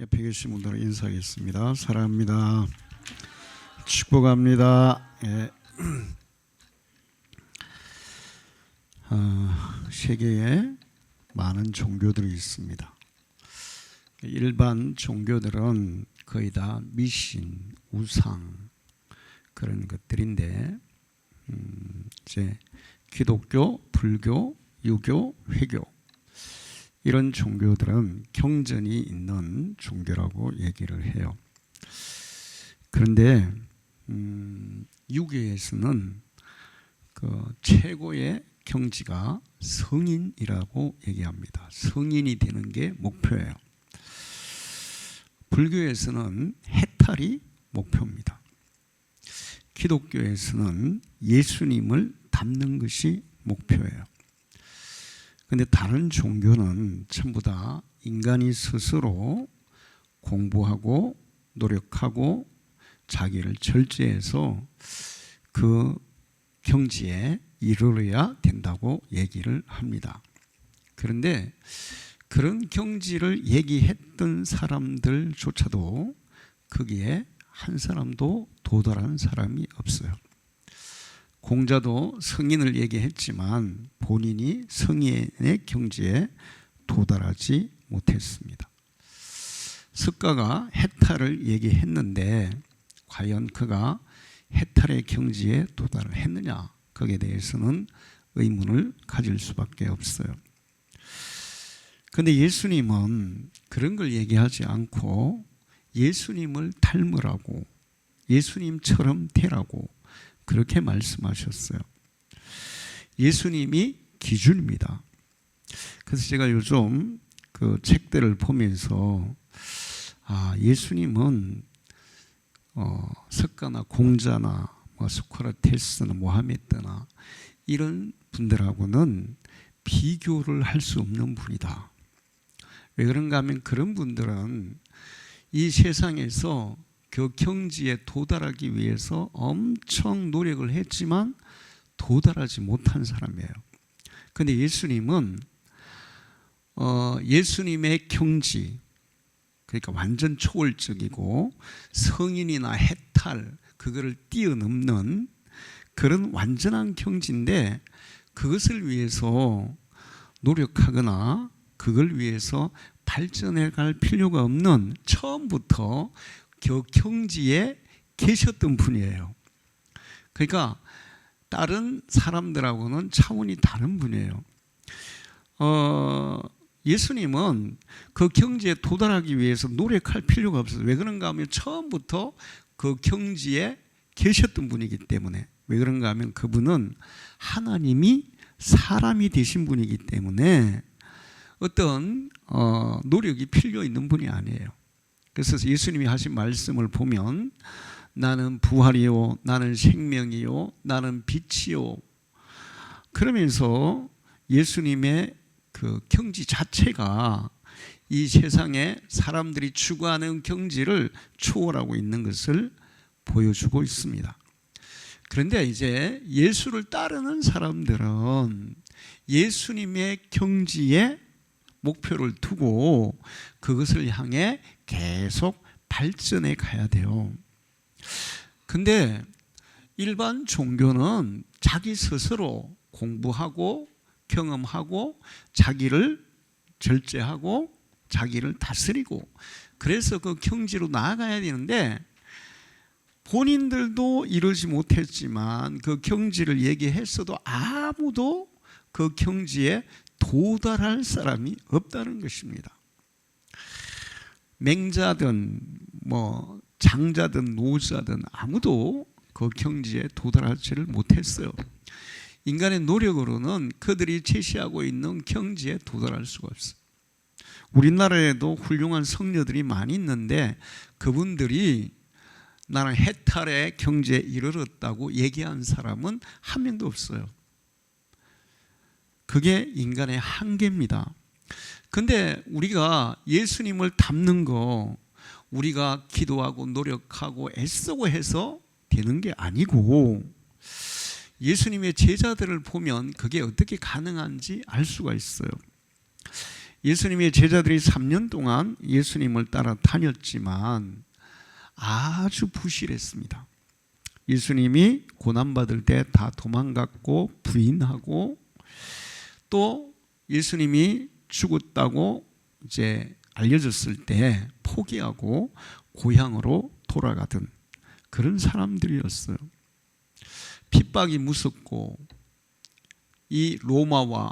옆에 계신 분들 인사하겠습니다. 사랑합니다. 축복합니다. 예. 세계에 많은 종교들이 있습니다. 일반 종교들은 거의 다 미신, 우상 그런 것들인데 이제 기독교, 불교, 유교, 회교 이런 종교들은 경전이 있는 종교라고 얘기를 해요. 그런데 유교에서는 그 최고의 경지가 성인이라고 얘기합니다. 성인이 되는 게 목표예요. 불교에서는 해탈이 목표입니다. 기독교에서는 예수님을 닮는 것이 목표예요. 그런데 다른 종교는 전부 다 인간이 스스로 공부하고 노력하고 자기를 절제해서 그 경지에 이르러야 된다고 얘기를 합니다. 그런데 그런 경지를 얘기했던 사람들조차도 거기에 한 사람도 도달한 사람이 없어요. 공자도 성인을 얘기했지만 본인이 성인의 경지에 도달하지 못했습니다. 석가가 해탈을 얘기했는데 과연 그가 해탈의 경지에 도달을 했느냐, 거기에 대해서는 의문을 가질 수밖에 없어요. 그런데 예수님은 그런 걸 얘기하지 않고 예수님을 닮으라고, 예수님처럼 되라고 그렇게 말씀하셨어요. 예수님이 기준입니다. 그래서 제가 요즘 그 책들을 보면서 예수님은 석가나 공자나 소크라테스나 모하메드나 이런 분들하고는 비교를 할 수 없는 분이다. 왜 그런가 하면 그런 분들은 이 세상에서 그 경지에 도달하기 위해서 엄청 노력을 했지만 도달하지 못한 사람이에요. 그런데 예수님은 예수님의 경지, 그러니까 완전 초월적이고 성인이나 해탈 그거를 뛰어넘는 그런 완전한 경지인데 그것을 위해서 노력하거나 그걸 위해서 발전해 갈 필요가 없는 처음부터 그 경지에 계셨던 분이에요. 그러니까 다른 사람들하고는 차원이 다른 분이에요. 예수님은 그 경지에 도달하기 위해서 노력할 필요가 없어요. 왜 그런가 하면 처음부터 그 경지에 계셨던 분이기 때문에. 왜 그런가 하면 그분은 하나님이 사람이 되신 분이기 때문에 어떤 노력이 필요 있는 분이 아니에요. 그래서 예수님이 하신 말씀을 보면 나는 부활이요, 나는 생명이요, 나는 빛이요. 그러면서 예수님의 그 경지 자체가 이 세상에 사람들이 추구하는 경지를 초월하고 있는 것을 보여주고 있습니다. 그런데 이제 예수를 따르는 사람들은 예수님의 경지에 목표를 두고 그것을 향해 계속 발전해 가야 돼요. 근데 일반 종교는 자기 스스로 공부하고 경험하고 자기를 절제하고 자기를 다스리고 그래서 그 경지로 나아가야 되는데 본인들도 이루지 못했지만 그 경지를 얘기했어도 아무도 그 경지에 도달할 사람이 없다는 것입니다. 맹자든 장자든 노자든 아무도 그 경지에 도달하지를 못했어요. 인간의 노력으로는 그들이 제시하고 있는 경지에 도달할 수가 없어요. 우리나라에도 훌륭한 성녀들이 많이 있는데 그분들이 나는 해탈의 경지에 이르렀다고 얘기한 사람은 한 명도 없어요. 그게 인간의 한계입니다. 근데 우리가 예수님을 닮는 거 우리가 기도하고 노력하고 애쓰고 해서 되는 게 아니고 예수님의 제자들을 보면 그게 어떻게 가능한지 알 수가 있어요. 예수님의 제자들이 3년 동안 예수님을 따라 다녔지만 아주 부실했습니다. 예수님이 고난받을 때 다 도망갔고 부인하고, 또 예수님이 죽었다고 이제 알려졌을 때 포기하고 고향으로 돌아가던 그런 사람들이었어요. 핍박이 무섭고 이 로마와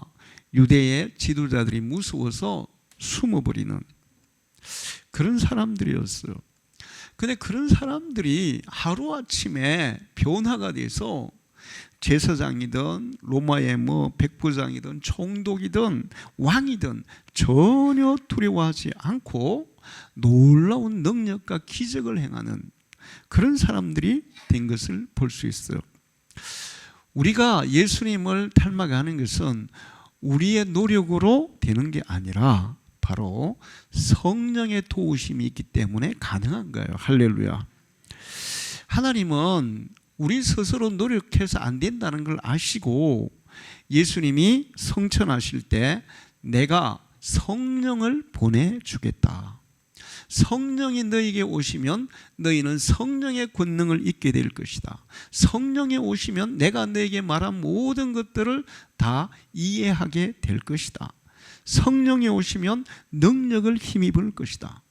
유대의 지도자들이 무서워서 숨어버리는 그런 사람들이었어요. 근데 그런 사람들이 하루아침에 변화가 돼서 제사장이든 로마의 백부장이든 총독이든 왕이든 전혀 두려워하지 않고 놀라운 능력과 기적을 행하는 그런 사람들이 된 것을 볼 수 있어요. 우리가 예수님을 닮아가는 것은 우리의 노력으로 되는 게 아니라 바로 성령의 도우심이 있기 때문에 가능한 거예요. 할렐루야. 하나님은 우리 스스로 노력해서 안 된다는 걸 아시고 예수님이 성천하실 때 내가 성령을 보내주겠다. 성령이 너에게 오시면 너희는 성령의 권능을 잊게 될 것이다. 성령이 오시면 내가 너에게 말한 모든 것들을 다 이해하게 될 것이다. 성령이 오시면 능력을 힘입을 것이다.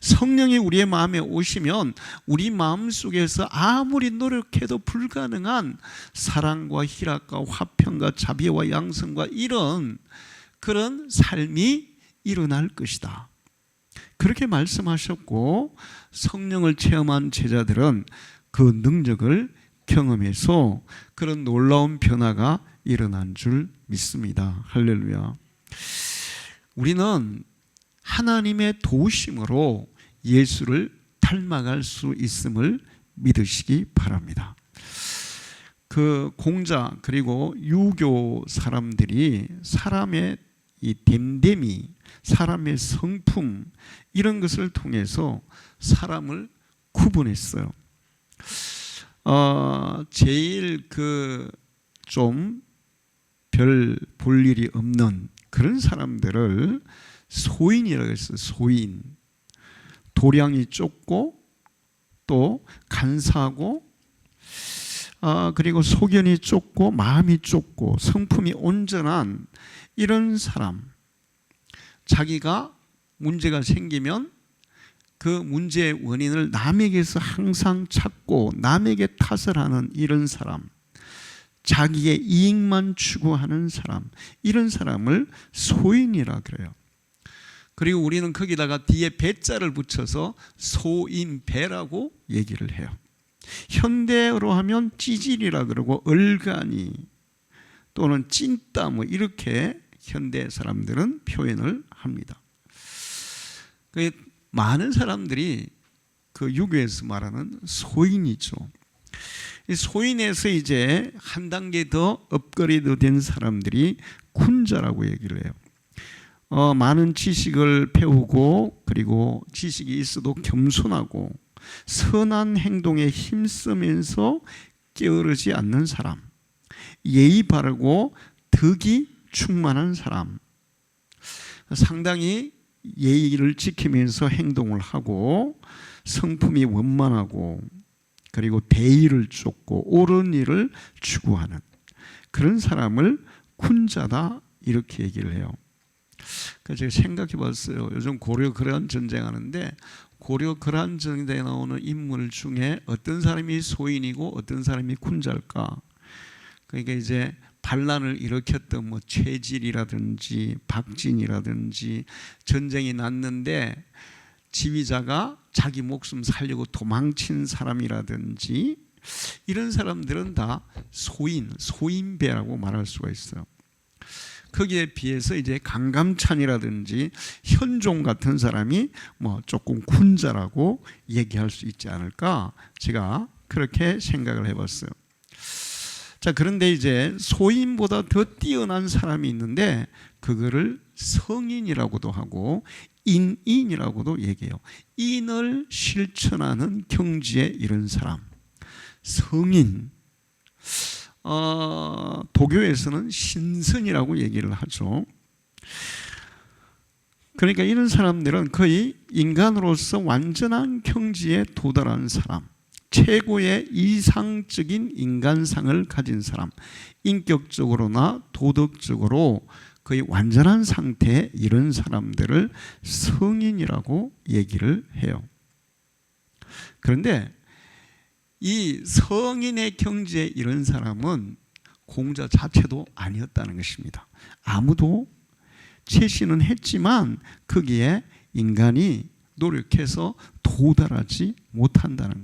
성령이 우리의 마음에 오시면 우리 마음 속에서 아무리 노력해도 불가능한 사랑과 희락과 화평과 자비와 양성과 이런 그런 삶이 일어날 것이다. 그렇게 말씀하셨고, 성령을 체험한 제자들은 그 능력을 경험해서 그런 놀라운 변화가 일어난 줄 믿습니다. 할렐루야. 우리는 하나님의 도우심으로 예수를 닮아갈 수 있음을 믿으시기 바랍니다. 그 공자 그리고 유교 사람들이 사람의 이 됨됨이, 사람의 성품 이런 것을 통해서 사람을 구분했어요. 제일 좀 별 볼 일이 없는 그런 사람들을 소인이라고 했어요. 소인. 도량이 좁고 또 간사하고 그리고 소견이 좁고 마음이 좁고 성품이 온전한 이런 사람. 자기가 문제가 생기면 그 문제의 원인을 남에게서 항상 찾고 남에게 탓을 하는 이런 사람, 자기의 이익만 추구하는 사람, 이런 사람을 소인이라 그래요. 그리고 우리는 거기다가 뒤에 배자를 붙여서 소인배라고 얘기를 해요. 현대어로 하면 찌질이라 그러고 얼간이 또는 찐따 이렇게 현대 사람들은 표현을 합니다. 많은 사람들이 그 유교에서 말하는 소인이죠. 이 소인에서 이제 한 단계 더 업그레이드 된 사람들이 군자라고 얘기를 해요. 많은 지식을 배우고 그리고 지식이 있어도 겸손하고 선한 행동에 힘쓰면서 게으르지 않는 사람, 예의 바르고 덕이 충만한 사람, 상당히 예의를 지키면서 행동을 하고 성품이 원만하고 그리고 대의를 쫓고 옳은 일을 추구하는 그런 사람을 군자다 이렇게 얘기를 해요. 그래서 제가 생각해 봤어요. 요즘 고려 거란 전쟁하는데 고려 거란 전쟁에 나오는 인물 중에 어떤 사람이 소인이고 어떤 사람이 군자일까? 그러니까 이제 반란을 일으켰던 최질이라든지 박진이라든지 전쟁이 났는데 지휘자가 자기 목숨 살려고 도망친 사람이라든지 이런 사람들은 다 소인배라고 말할 수가 있어요. 거기에 비해서 이제 강감찬이라든지 현종 같은 사람이 조금 군자라고 얘기할 수 있지 않을까, 제가 그렇게 생각을 해봤어요. 자, 그런데 이제 소인보다 더 뛰어난 사람이 있는데 그거를 성인이라고도 하고 인이라고도 얘기해요. 인을 실천하는 경지에 이른 사람, 성인. 도교에서는 신선이라고 얘기를 하죠. 그러니까 이런 사람들은 거의 인간으로서 완전한 경지에 도달한 사람, 최고의 이상적인 인간상을 가진 사람, 인격적으로나 도덕적으로 거의 완전한 상태의 이런 사람들을 성인이라고 얘기를 해요. 그런데 이 성인의 경지에 이런 사람은 공자 자체도 아니었다는 것입니다. 아무도 채시는 했지만 거기에 인간이 노력해서 도달하지 못한다는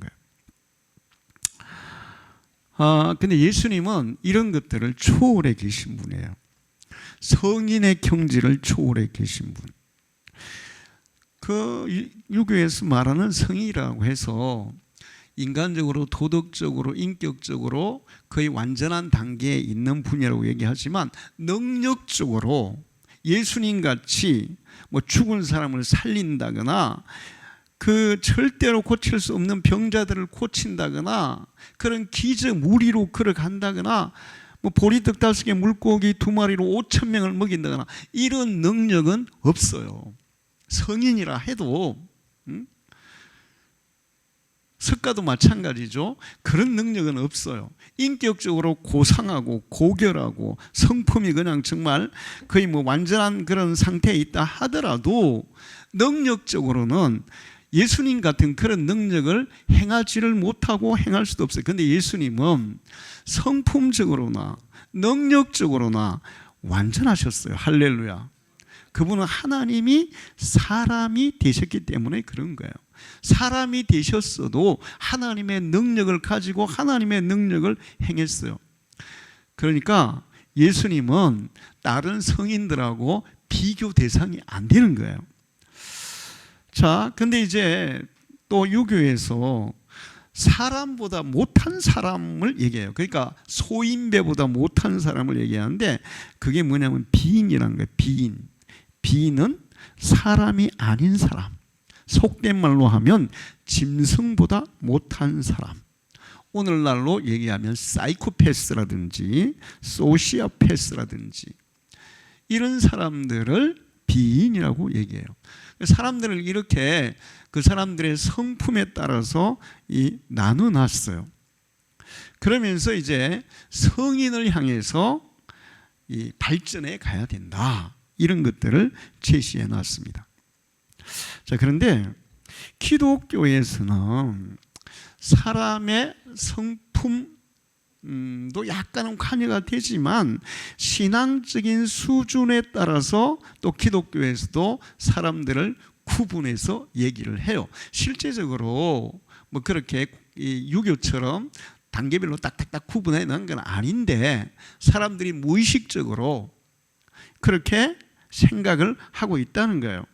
거예요. 근데 예수님은 이런 것들을 초월해 계신 분이에요. 성인의 경지를 초월해 계신 분. 그 유교에서 말하는 성인이라고 해서 인간적으로, 도덕적으로, 인격적으로 거의 완전한 단계에 있는 분이라고 얘기하지만 능력적으로 예수님 같이 뭐 죽은 사람을 살린다거나 그 절대로 고칠 수 없는 병자들을 고친다거나 그런 기적 무리로 걸어간다거나 뭐 보리떡 5개 물고기 2마리로 5,000명을 먹인다거나 이런 능력은 없어요. 성인이라 해도 석가도 마찬가지죠. 그런 능력은 없어요. 인격적으로 고상하고 고결하고 성품이 그냥 정말 거의 뭐 완전한 그런 상태에 있다 하더라도 능력적으로는 예수님 같은 그런 능력을 행하지를 못하고 행할 수도 없어요. 그런데 예수님은 성품적으로나 능력적으로나 완전하셨어요. 할렐루야. 그분은 하나님이 사람이 되셨기 때문에 그런 거예요. 사람이 되셨어도 하나님의 능력을 가지고 하나님의 능력을 행했어요. 그러니까 예수님은 다른 성인들하고 비교 대상이 안 되는 거예요. 자, 근데 이제 또 유교에서 사람보다 못한 사람을 얘기해요. 그러니까 소인배보다 못한 사람을 얘기하는데 그게 뭐냐면 비인이라는 거예요. 비인. 비인은 사람이 아닌 사람. 속된 말로 하면 짐승보다 못한 사람. 오늘날로 얘기하면 사이코패스라든지 소시오패스라든지 이런 사람들을 비인이라고 얘기해요. 사람들을 이렇게 그 사람들의 성품에 따라서 나눠놨어요. 그러면서 이제 성인을 향해서 발전해 가야 된다. 이런 것들을 제시해 놨습니다. 자, 그런데 기독교에서는 사람의 성품도 약간은 관여가 되지만 신앙적인 수준에 따라서 또 기독교에서도 사람들을 구분해서 얘기를 해요. 실제적으로 뭐 그렇게 유교처럼 단계별로 딱딱딱 구분해 놓은 건 아닌데 사람들이 무의식적으로 그렇게 생각을 하고 있다는 거예요.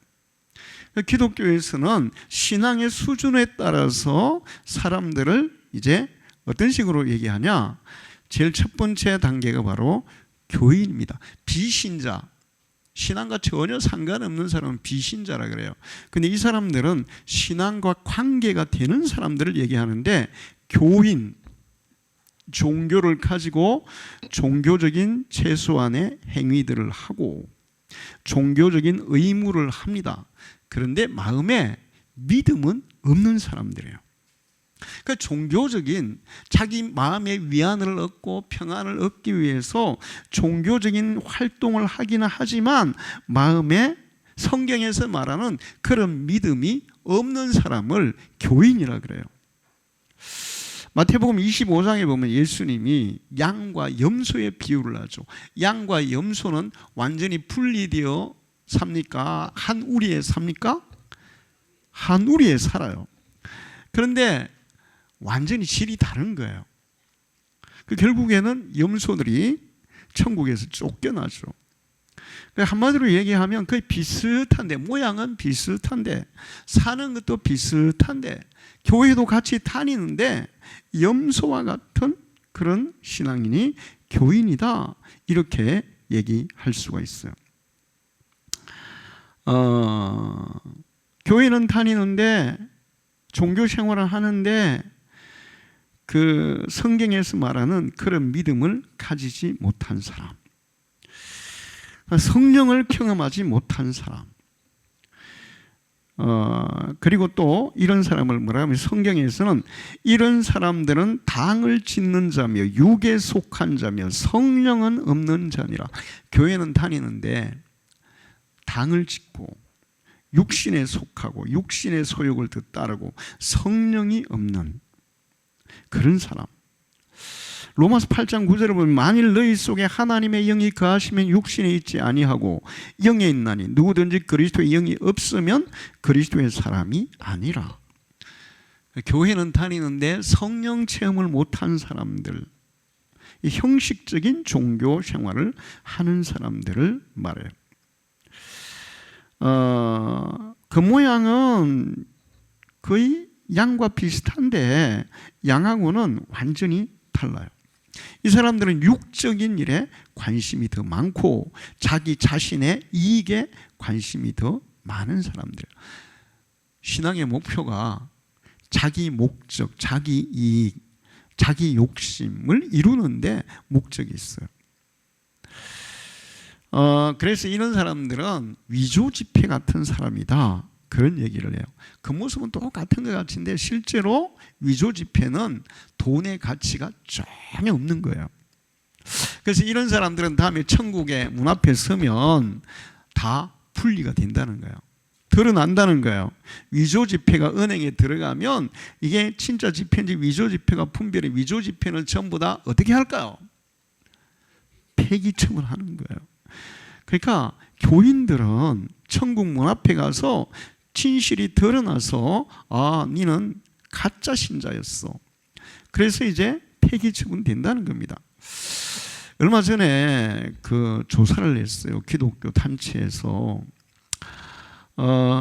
기독교에서는 신앙의 수준에 따라서 사람들을 이제 어떤 식으로 얘기하냐? 제일 첫 번째 단계가 바로 교인입니다. 비신자, 신앙과 전혀 상관없는 사람은 비신자라 그래요. 근데 이 사람들은 신앙과 관계가 되는 사람들을 얘기하는데 교인, 종교를 가지고 종교적인 최소한의 행위들을 하고 종교적인 의무를 합니다. 그런데 마음에 믿음은 없는 사람들이에요. 그러니까 종교적인 자기 마음의 위안을 얻고 평안을 얻기 위해서 종교적인 활동을 하기는 하지만 마음에 성경에서 말하는 그런 믿음이 없는 사람을 교인이라 그래요. 마태복음 25장에 보면 예수님이 양과 염소의 비유를 하죠. 양과 염소는 완전히 분리되어 삽니까? 한 우리에 삽니까? 한 우리에 살아요. 그런데 완전히 질이 다른 거예요. 결국에는 염소들이 천국에서 쫓겨나죠. 한마디로 얘기하면 거의 비슷한데, 모양은 비슷한데, 사는 것도 비슷한데, 교회도 같이 다니는데 염소와 같은 그런 신앙인이 교인이다, 이렇게 얘기할 수가 있어요. 교회는 다니는데 종교 생활을 하는데 그 성경에서 말하는 그런 믿음을 가지지 못한 사람, 성령을 경험하지 못한 사람, 그리고 또 이런 사람을 뭐라 하면 성경에서는 이런 사람들은 당을 짓는 자며 육에 속한 자며 성령은 없는 자니라. 교회는 다니는데 당을 짓고 육신에 속하고 육신의 소욕을 더 따르고 성령이 없는 그런 사람. 로마서 8장 9절을 보면 만일 너희 속에 하나님의 영이 거하시면 육신에 있지 아니하고 영에 있나니 누구든지 그리스도의 영이 없으면 그리스도의 사람이 아니라. 교회는 다니는데 성령 체험을 못한 사람들, 형식적인 종교 생활을 하는 사람들을 말해요. 그 모양은 거의 양과 비슷한데 양하고는 완전히 달라요. 이 사람들은 육적인 일에 관심이 더 많고 자기 자신의 이익에 관심이 더 많은 사람들이에요. 신앙의 목표가 자기 목적, 자기 이익, 자기 욕심을 이루는데 목적이 있어요. 그래서 이런 사람들은 위조 지폐 같은 사람이다, 그런 얘기를 해요. 그 모습은 똑같은 것 같은데 실제로 위조 지폐는 돈의 가치가 전혀 없는 거예요. 그래서 이런 사람들은 다음에 천국의 문 앞에 서면 다 분리가 된다는 거예요. 드러난다는 거예요. 위조 지폐가 은행에 들어가면 이게 진짜 지폐인지 위조 지폐가 분별해. 위조 지폐는 전부 다 어떻게 할까요? 폐기 처분하는 거예요. 그러니까 교인들은 천국 문 앞에 가서 진실이 드러나서 너는 가짜 신자였어. 그래서 이제 폐기 처분된다는 겁니다. 얼마 전에 그 조사를 했어요. 기독교 단체에서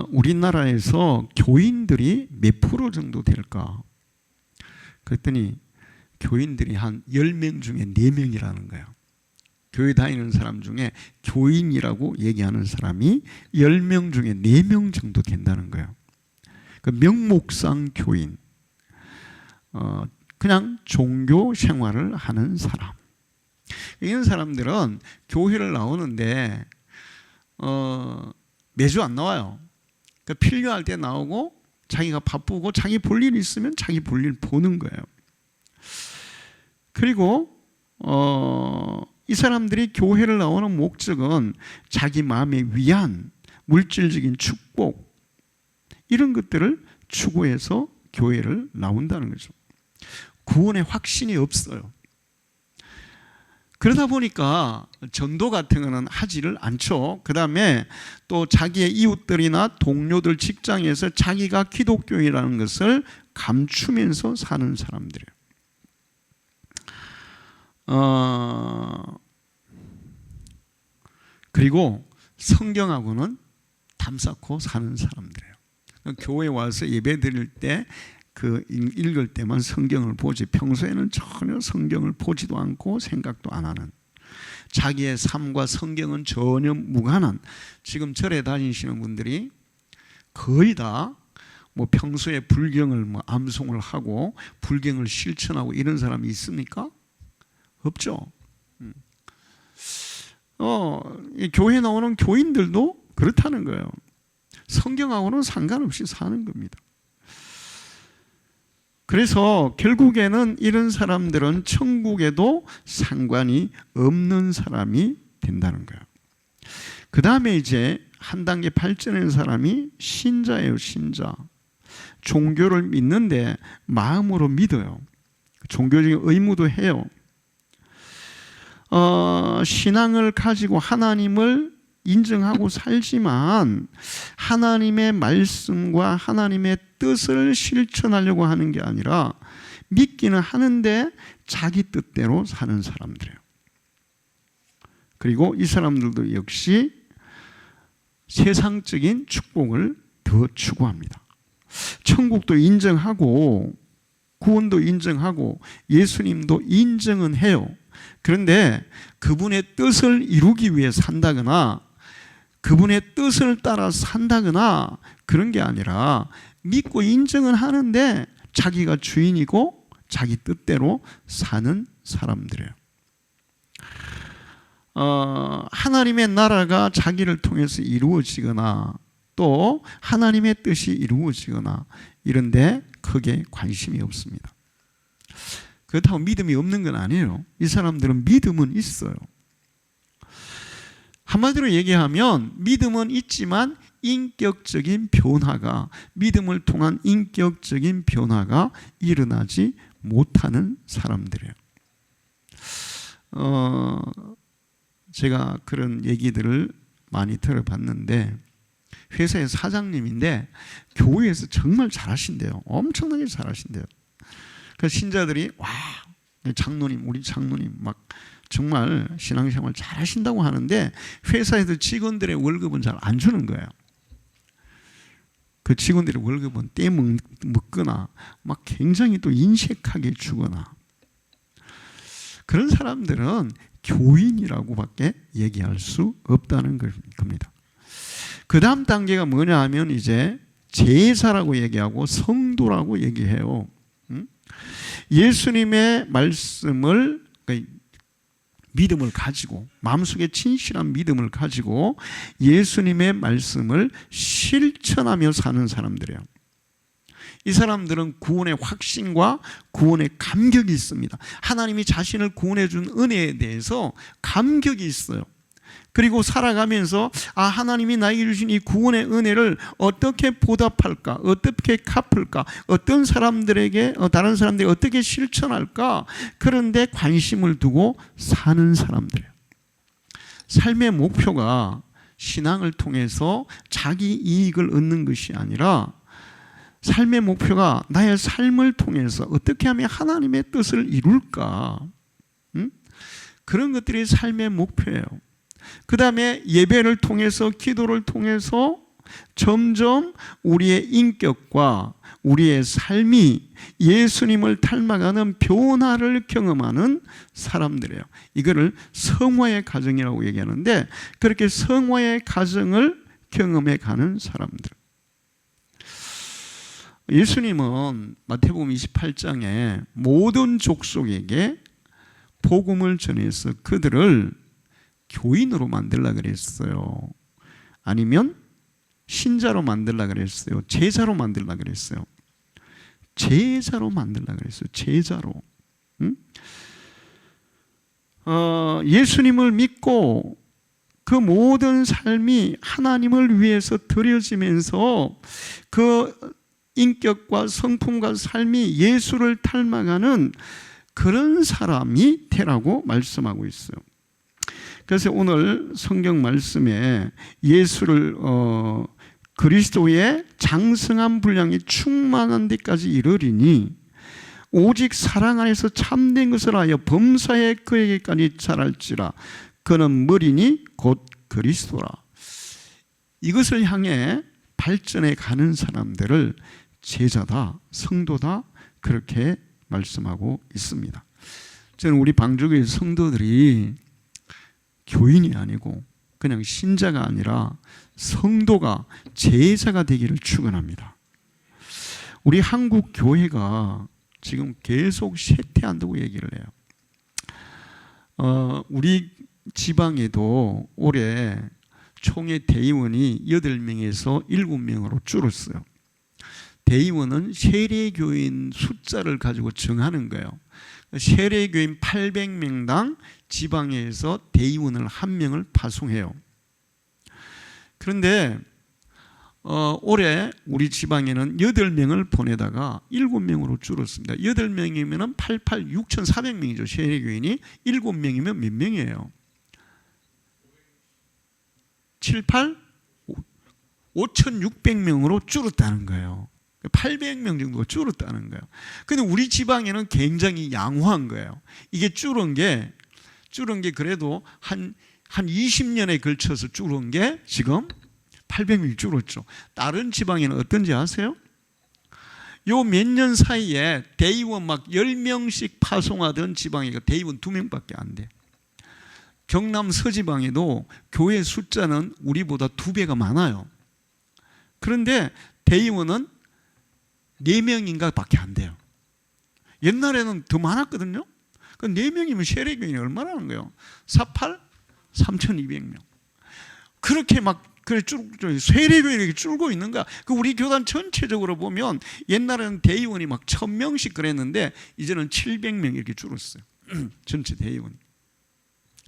우리나라에서 교인들이 몇 프로 정도 될까? 그랬더니 교인들이 한 10명 중에 4명이라는 거예요. 교회 다니는 사람 중에 교인이라고 얘기하는 사람이 10명 중에 4명 정도 된다는 거예요. 그 명목상 교인, 그냥 종교 생활을 하는 사람. 이런 사람들은 교회를 나오는데 매주 안 나와요. 그러니까 필요할 때 나오고 자기가 바쁘고 자기 볼 일 있으면 자기 볼 일 보는 거예요. 그리고 이 사람들이 교회를 나오는 목적은 자기 마음의 위안, 물질적인 축복, 이런 것들을 추구해서 교회를 나온다는 거죠. 구원의 확신이 없어요. 그러다 보니까 전도 같은 거는 하지를 않죠. 그 다음에 또 자기의 이웃들이나 동료들 직장에서 자기가 기독교인이라는 것을 감추면서 사는 사람들이에요. 그리고 성경하고는 담쌓고 사는 사람들이에요. 교회에 와서 예배 드릴 때 그 읽을 때만 성경을 보지 평소에는 전혀 성경을 보지도 않고 생각도 안 하는, 자기의 삶과 성경은 전혀 무관한, 지금 절에 다니시는 분들이 거의 다 뭐 평소에 불경을 뭐 암송을 하고 불경을 실천하고 이런 사람이 있습니까? 없죠. 이 교회 나오는 교인들도 그렇다는 거예요. 성경하고는 상관없이 사는 겁니다. 그래서 결국에는 이런 사람들은 천국에도 상관이 없는 사람이 된다는 거예요. 그 다음에 이제 한 단계 발전한 사람이 신자예요. 신자. 종교를 믿는데 마음으로 믿어요. 종교적인 의무도 해요. 신앙을 가지고 하나님을 인정하고 살지만 하나님의 말씀과 하나님의 뜻을 실천하려고 하는 게 아니라 믿기는 하는데 자기 뜻대로 사는 사람들이에요. 그리고 이 사람들도 역시 세상적인 축복을 더 추구합니다. 천국도 인정하고 구원도 인정하고 예수님도 인정은 해요. 그런데 그분의 뜻을 이루기 위해 산다거나 그분의 뜻을 따라 산다거나 그런 게 아니라 믿고 인정은 하는데 자기가 주인이고 자기 뜻대로 사는 사람들이에요. 하나님의 나라가 자기를 통해서 이루어지거나 또 하나님의 뜻이 이루어지거나 이런데 크게 관심이 없습니다. 그렇다고 믿음이 없는 건 아니에요. 이 사람들은 믿음은 있어요. 한마디로 얘기하면 믿음은 있지만 인격적인 변화가, 믿음을 통한 인격적인 변화가 일어나지 못하는 사람들이에요. 제가 그런 얘기들을 많이 들어봤는데, 회사의 사장님인데 교회에서 정말 잘하신대요. 엄청나게 잘하신대요. 그 신자들이 와, 장로님, 우리 장로님 막 정말 신앙생활 잘하신다고 하는데 회사에서 직원들의 월급은 잘 안 주는 거예요. 그 직원들의 월급은 떼먹거나 막 굉장히 또 인색하게 주거나, 그런 사람들은 교인이라고밖에 얘기할 수 없다는 겁니다. 그 다음 단계가 뭐냐 하면 이제 제사라고 얘기하고 성도라고 얘기해요. 예수님의 말씀을, 믿음을 가지고, 마음속에 진실한 믿음을 가지고 예수님의 말씀을 실천하며 사는 사람들이에요. 이 사람들은 구원의 확신과 구원의 감격이 있습니다. 하나님이 자신을 구원해 준 은혜에 대해서 감격이 있어요. 그리고 살아가면서 하나님이 나에게 주신 이 구원의 은혜를 어떻게 보답할까, 어떻게 갚을까, 어떤 사람들에게, 다른 사람들이 어떻게 실천할까, 그런데 관심을 두고 사는 사람들이에요. 삶의 목표가 신앙을 통해서 자기 이익을 얻는 것이 아니라 삶의 목표가 나의 삶을 통해서 어떻게 하면 하나님의 뜻을 이룰까, 그런 것들이 삶의 목표예요. 그 다음에 예배를 통해서, 기도를 통해서 점점 우리의 인격과 우리의 삶이 예수님을 닮아가는 변화를 경험하는 사람들이에요. 이거를 성화의 과정이라고 얘기하는데, 그렇게 성화의 과정을 경험해 가는 사람들. 예수님은 마태복음 28장에 모든 족속에게 복음을 전해서 그들을 교인으로 만들려고 그랬어요. 아니면 신자로 만들려고 그랬어요. 제자로 만들려고 그랬어요. 제자로 만들려고 그랬어요. 제자로. 예수님을 믿고 그 모든 삶이 하나님을 위해서 드려지면서 그 인격과 성품과 삶이 예수를 닮아가는 그런 사람이 되라고 말씀하고 있어요. 그래서 오늘 성경 말씀에 예수를 그리스도의 장성한 분량이 충만한 데까지 이르리니 오직 사랑 안에서 참된 것을 하여 범사에 그에게까지 자랄지라. 그는 머리니 곧 그리스도라. 이것을 향해 발전해 가는 사람들을 제자다, 성도다, 그렇게 말씀하고 있습니다. 저는 우리 방주교회 성도들이 교인이 아니고 그냥 신자가 아니라 성도가, 제자가 되기를 축원합니다. 우리 한국 교회가 지금 계속 쇠퇴한다고 얘기를 해요. 우리 지방에도 올해 총회 대의원이 8명에서 7명으로 줄었어요. 대의원은 세례교인 숫자를 가지고 정하는 거예요. 세례교인 800명당 지방에서 대의원을 1명을 파송해요. 그런데 올해 우리 지방에는 8명을 보내다가 7명으로 줄었습니다. 8명이면 6,400명이죠. 세례교인이 7명이면 몇 명이에요? 5,600명으로 줄었다는 거예요. 800명 정도가 줄었다는 거예요. 근데 우리 지방에는 굉장히 양호한 거예요. 이게 줄은 게 그래도 한 20년에 걸쳐서 줄은 게 지금 800명이 줄었죠. 다른 지방에는 어떤지 아세요? 요 몇 년 사이에 대의원 막 10명씩 파송하던 지방에 대의원 2명밖에 안 돼. 경남 서지방에도 교회 숫자는 우리보다 2배가 많아요. 그런데 대의원은 4명인가 밖에 안 돼요. 옛날에는 더 많았거든요. 그 4명이면 세례교인이 얼마나 하는 거예요? 3,200명. 그렇게 막 그래 세례교회 이렇게 줄고 있는 거야. 그 우리 교단 전체적으로 보면 옛날에는 대의원이 막 1000명씩 그랬는데 이제는 700명 이렇게 줄었어요. 전체 대의원이.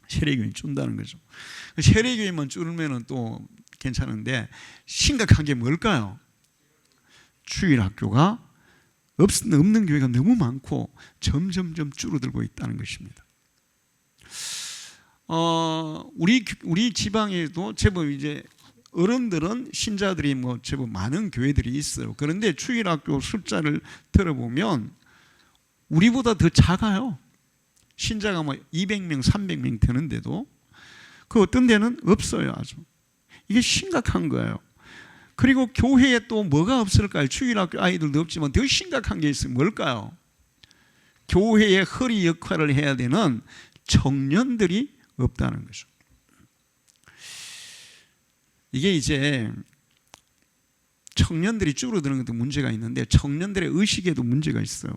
세례교회 준다는 거죠. 세례교회만 줄으면 또 괜찮은데 심각한 게 뭘까요? 주일학교가 없는 교회가 너무 많고 점점점 줄어들고 있다는 것입니다. 우리 지방에도 제법 이제 어른들은 신자들이 뭐 제법 많은 교회들이 있어요. 그런데 주일학교 숫자를 들어보면 우리보다 더 작아요. 신자가 뭐 200명, 300명 되는데도 그 어떤 데는 없어요. 아주 이게 심각한 거예요. 그리고 교회에 또 뭐가 없을까요? 주일학교 아이들도 없지만 더 심각한 게 있어요. 뭘까요? 교회의 허리 역할을 해야 되는 청년들이 없다는 거죠. 이게 이제 청년들이 줄어드는 것도 문제가 있는데 청년들의 의식에도 문제가 있어요.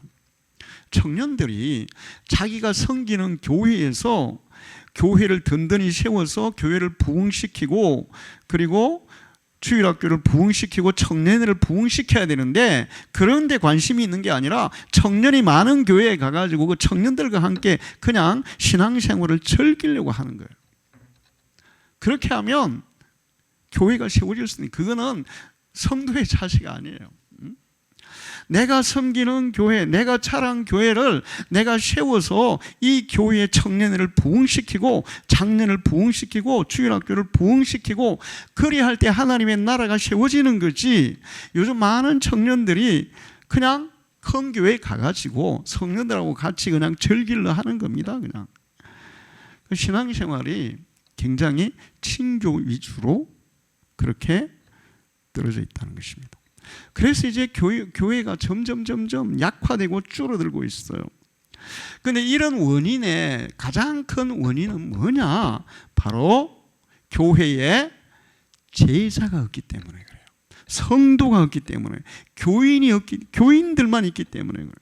청년들이 자기가 섬기는 교회에서 교회를 든든히 세워서 교회를 부흥시키고 그리고 주일학교를 부흥시키고 청년회를 부흥시켜야 되는데 그런 데 관심이 있는 게 아니라 청년이 많은 교회에 가가지고 그 청년들과 함께 그냥 신앙생활을 즐기려고 하는 거예요. 그렇게 하면 교회가 세워질 수 있는, 그거는 성도의 자세가 아니에요. 내가 섬기는 교회, 내가 차려한 교회를 내가 세워서 이 교회의 청년회를 부흥시키고 장년을 부흥시키고 주일학교를 부흥시키고 그리할 때 하나님의 나라가 세워지는 거지. 요즘 많은 청년들이 그냥 큰 교회에 가가지고 성년들하고 같이 그냥 즐기려 하는 겁니다. 그냥 그 신앙생활이 굉장히 친교 위주로 그렇게 떨어져 있다는 것입니다. 그래서 이제 교회가 점점 약화되고 줄어들고 있어요. 그런데 이런 원인의 가장 큰 원인은 뭐냐? 바로 교회에 제자가 없기 때문에 그래요. 성도가 없기 때문에, 교인들만 있기 때문에 그래요.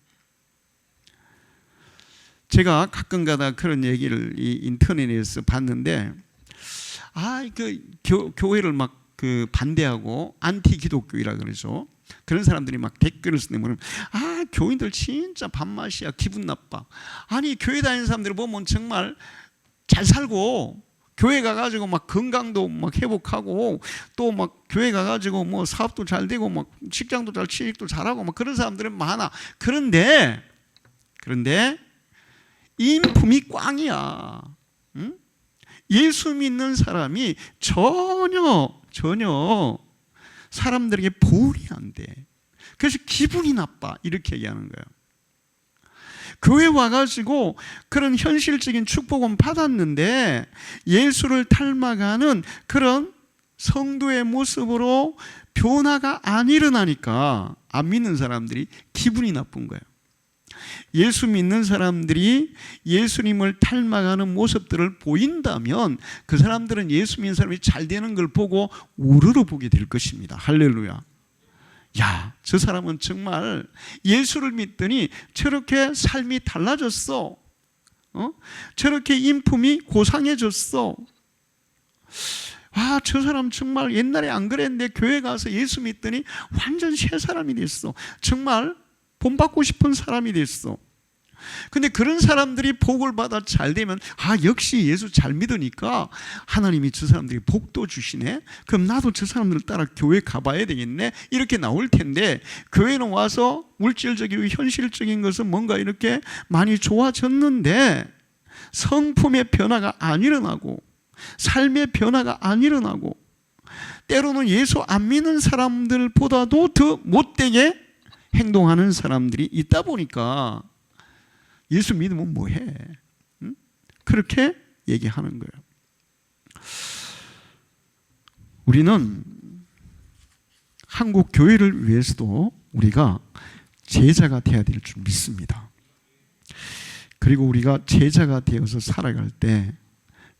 제가 가끔가다 그런 얘기를 이 인터넷에서 봤는데, 교회를 막 반대하고 안티 기독교이라 그러죠. 그런 사람들이 막 댓글을 쓰면 교인들 진짜 밥맛이야, 기분 나빠. 아니 교회 다니는 사람들 보면 정말 잘 살고 교회 가가지고 막 건강도 막 회복하고 또 막 교회 가가지고 뭐 사업도 잘 되고 막 직장도 잘 취직도 잘하고 막 그런 사람들은 많아. 그런데 인품이 꽝이야. 응? 예수 믿는 사람이 전혀 사람들에게 보울이 안 돼. 그래서 기분이 나빠 이렇게 얘기하는 거예요. 교회 와가지고 그런 현실적인 축복은 받았는데 예수를 닮아가는 그런 성도의 모습으로 변화가 안 일어나니까 안 믿는 사람들이 기분이 나쁜 거예요. 예수 믿는 사람들이 예수님을 닮아가는 모습들을 보인다면 그 사람들은 예수 믿는 사람이 잘 되는 걸 보고 우러러 보게 될 것입니다. 할렐루야. 야, 저 사람은 정말 예수를 믿더니 저렇게 삶이 달라졌어. 저렇게 인품이 고상해졌어. 저 사람 정말 옛날에 안 그랬는데 교회 가서 예수 믿더니 완전 새 사람이 됐어. 정말 본받고 싶은 사람이 됐어. 근데 그런 사람들이 복을 받아 잘 되면 역시 예수 잘 믿으니까 하나님이 저 사람들이 복도 주시네. 그럼 나도 저 사람들 따라 교회 가봐야 되겠네. 이렇게 나올 텐데 교회는 와서 물질적이고 현실적인 것은 뭔가 이렇게 많이 좋아졌는데 성품의 변화가 안 일어나고 삶의 변화가 안 일어나고 때로는 예수 안 믿는 사람들보다도 더 못되게 행동하는 사람들이 있다 보니까 예수 믿으면 뭐해? 응? 그렇게 얘기하는 거예요. 우리는 한국 교회를 위해서도 우리가 제자가 되어야 될 줄 믿습니다. 그리고 우리가 제자가 되어서 살아갈 때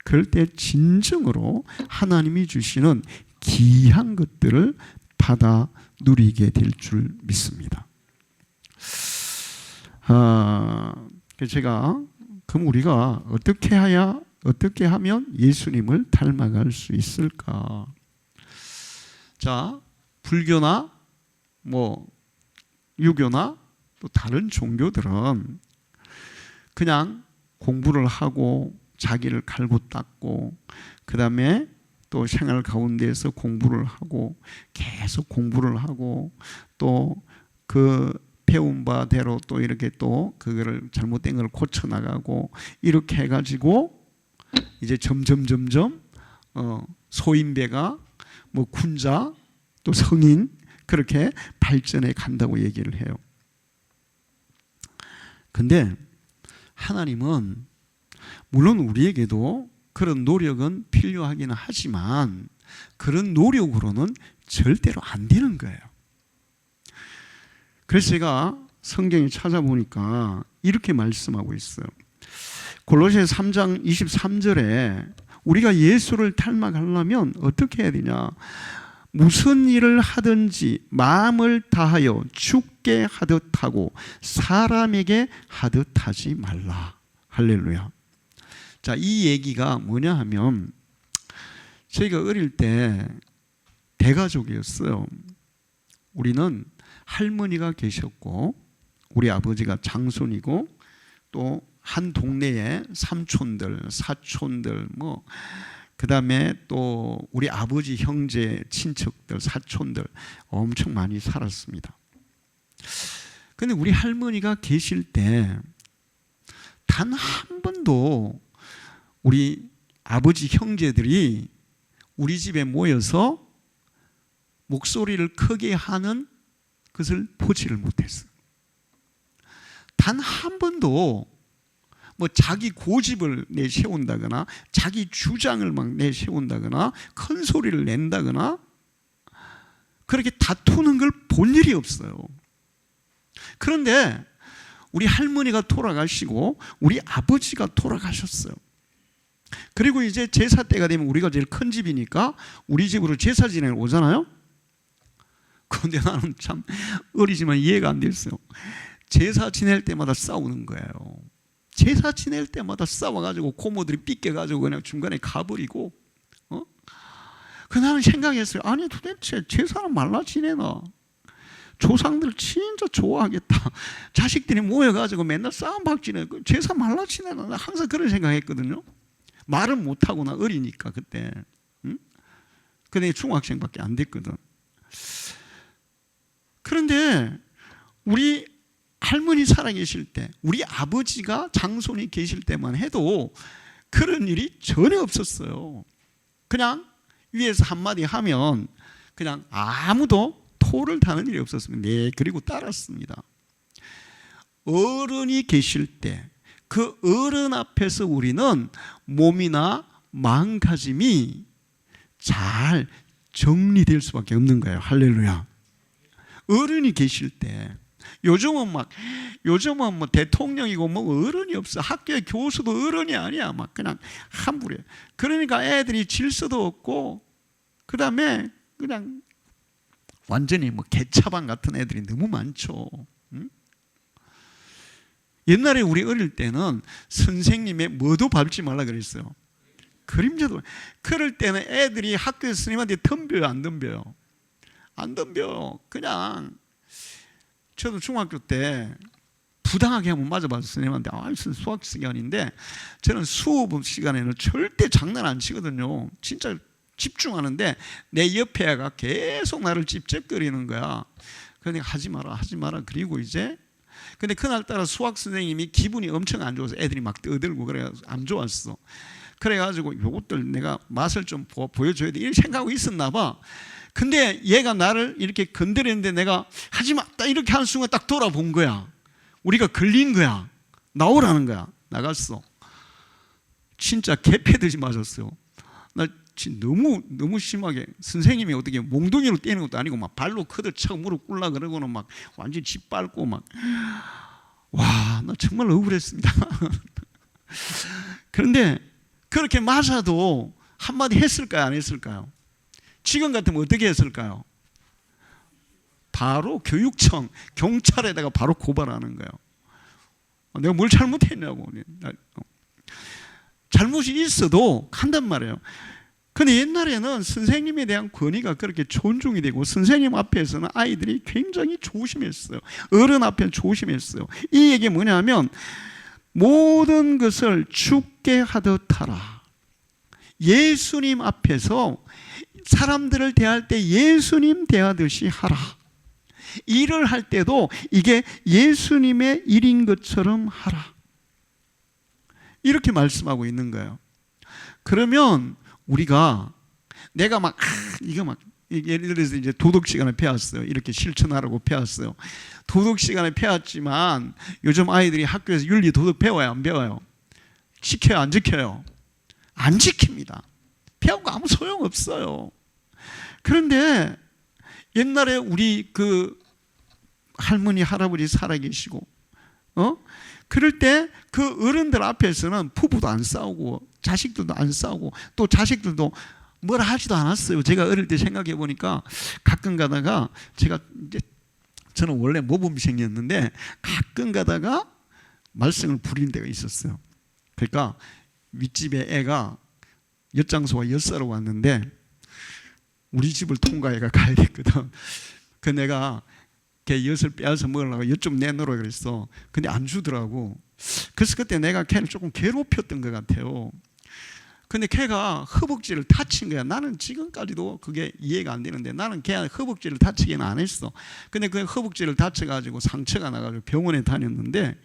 그럴 때 진정으로 하나님이 주시는 귀한 것들을 받아 누리게 될 줄 믿습니다. 제가 그럼 우리가 어떻게 하면 예수님을 닮아갈 수 있을까? 자, 불교나 뭐 유교나 또 다른 종교들은 그냥 공부를 하고 자기를 갈고 닦고 그 다음에 또 생활 가운데에서 공부를 하고 계속 공부를 하고 또 그 배운 바대로 또 이렇게 또 그거를 잘못된 걸 고쳐 나가고 이렇게 해가지고 이제 점점 소인배가 뭐 군자 또 성인 그렇게 발전해 간다고 얘기를 해요. 근데 하나님은 물론 우리에게도 그런 노력은 필요하기는 하지만 그런 노력으로는 절대로 안 되는 거예요. 그래서 제가 성경에 찾아보니까 이렇게 말씀하고 있어요. 골로새서 3장 23절에 우리가 예수를 닮아가려면 어떻게 해야 되냐? 무슨 일을 하든지 마음을 다하여 주께 하듯 하고 사람에게 하듯 하지 말라. 할렐루야. 자, 이 얘기가 뭐냐 하면 저희가 어릴 때 대가족이었어요. 우리는 할머니가 계셨고 우리 아버지가 장손이고 또 한 동네에 삼촌들, 사촌들 뭐 그다음에 또 우리 아버지 형제, 친척들, 사촌들 엄청 많이 살았습니다. 근데 우리 할머니가 계실 때 단 한 번도 우리 아버지 형제들이 우리 집에 모여서 목소리를 크게 하는 것을 보지를 못했어요. 단 한 번도 뭐 자기 고집을 내세운다거나 자기 주장을 막 내세운다거나 큰 소리를 낸다거나 그렇게 다투는 걸 본 일이 없어요. 그런데 우리 할머니가 돌아가시고 우리 아버지가 돌아가셨어요. 그리고 이제 제사 때가 되면 우리가 제일 큰 집이니까 우리 집으로 제사 지내러 오잖아요. 그런데 나는 참 어리지만 이해가 안 됐어요. 제사 지낼 때마다 싸우는 거예요. 제사 지낼 때마다 싸워가지고 고모들이 삐껴가지고 그냥 중간에 가버리고 그 나는 생각했어요. 아니 도대체 제사는 말라 지내나? 조상들 진짜 좋아하겠다. 자식들이 모여가지고 맨날 싸움박지네. 제사 말라 지내나? 나 항상 그런 생각했거든요. 말은 못하고 나 어리니까 그때. 응? 근데 중학생밖에 안 됐거든. 그런데 우리 할머니 살아계실 때 우리 아버지가 장손이 계실 때만 해도 그런 일이 전혀 없었어요. 그냥 위에서 한마디 하면 그냥 아무도 토를 다는 일이 없었습니다. 네, 그리고 따랐습니다. 어른이 계실 때 그 어른 앞에서 우리는 몸이나 마음가짐이 잘 정리될 수밖에 없는 거예요. 할렐루야. 어른이 계실 때 요즘은 뭐 대통령이고 뭐 어른이 없어. 학교의 교수도 어른이 아니야. 막 그냥 함부로. 그러니까 애들이 질서도 없고 그 다음에 그냥 완전히 뭐 개차반 같은 애들이 너무 많죠. 응? 옛날에 우리 어릴 때는 선생님의 뭐도 밟지 말라 그랬어요. 그림자도. 그럴 때는 애들이 학교에서 선생님한테 덤벼요, 안 덤벼요? 안 덤벼요. 그냥 저도 중학교 때 부당하게 한번 맞아봤어요. 선생님한테. 수학 시간인데 저는 수업 시간에는 절대 장난 안 치거든요. 진짜 집중하는데 내 옆에 애가 계속 나를 찝쩍거리는 거야. 그러니까 하지 마라. 그리고 이제 근데 그날따라 수학 선생님이 기분이 엄청 안 좋아서 애들이 막 떠들고 그래가지고 안 좋았어. 그래가지고 이것들 내가 맛을 좀 보여줘야 돼. 이런 생각하고 있었나 봐. 근데 얘가 나를 이렇게 건드렸는데 내가 하지마 딱 이렇게 하는 순간 딱 돌아본 거야. 우리가 걸린 거야. 나오라는 거야. 나갔어. 진짜 개패듯이 맞았어요. 나 너무 심하게 선생님이 어떻게 몽둥이로 때리는 것도 아니고 막 발로 커들차고 무릎 꿇라 그러고는 막 완전히 짓밟고 막 와, 나 정말 억울했습니다. 그런데 그렇게 맞아도 한마디 했을까요? 안 했을까요? 지금 같으면 어떻게 했을까요? 바로 교육청, 경찰에다가 바로 고발하는 거예요. 내가 뭘 잘못했냐고. 잘못이 있어도 한단 말이에요. 근데 옛날에는 선생님에 대한 권위가 그렇게 존중이 되고 선생님 앞에서는 아이들이 굉장히 조심했어요. 어른 앞에는 조심했어요. 이 얘기 뭐냐면 모든 것을 주께 하듯 하라. 예수님 앞에서 사람들을 대할 때 예수님 대하듯이 하라. 일을 할 때도 이게 예수님의 일인 것처럼 하라. 이렇게 말씀하고 있는 거예요. 그러면 우리가 내가 막 이거 막 예를 들어서 이제 도덕 시간에 배웠어요. 이렇게 실천하라고 배웠어요. 도덕 시간에 배웠지만 요즘 아이들이 학교에서 윤리 도덕 배워요, 안 배워요? 지켜요, 안 지켜요? 안 지킵니다. 배우고 아무 소용 없어요. 그런데 옛날에 우리 그 할머니 할아버지 살아계시고 그럴 때 그 어른들 앞에서는 부부도 안 싸우고 자식들도 안 싸우고 또 자식들도 뭐라 하지도 않았어요. 제가 어릴 때 생각해 보니까 가끔 가다가 저는 원래 모범생이었는데 가끔 가다가 말썽을 부리는 데가 있었어요. 그러니까 윗집에 애가 엿장소가 엿사러 왔는데 우리 집을 통과해가 가야 됐거든. 그 내가 걔 엿을 빼앗아 먹으려고 엿 좀 내놓으라 그랬어. 근데 안 주더라고. 그래서 그때 내가 걔를 조금 괴롭혔던 것 같아요. 근데 걔가 허벅지를 다친 거야. 나는 지금까지도 그게 이해가 안 되는데 나는 걔 허벅지를 다치기는 안 했어. 근데 그 허벅지를 다쳐가지고 상처가 나가지고 병원에 다녔는데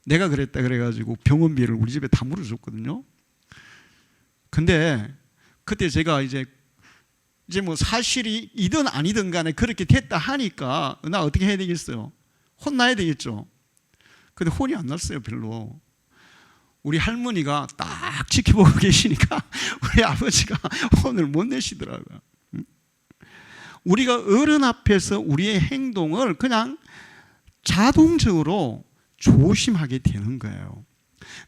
내가 그랬다 그래가지고 병원비를 우리 집에 다 물어줬거든요. 근데 그때 제가 이제 뭐 사실이든 아니든 간에 그렇게 됐다 하니까 나 어떻게 해야 되겠어요? 혼나야 되겠죠. 근데 혼이 안 났어요, 별로. 우리 할머니가 딱 지켜보고 계시니까 우리 아버지가 혼을 못 내시더라고요. 우리가 어른 앞에서 우리의 행동을 그냥 자동적으로 조심하게 되는 거예요.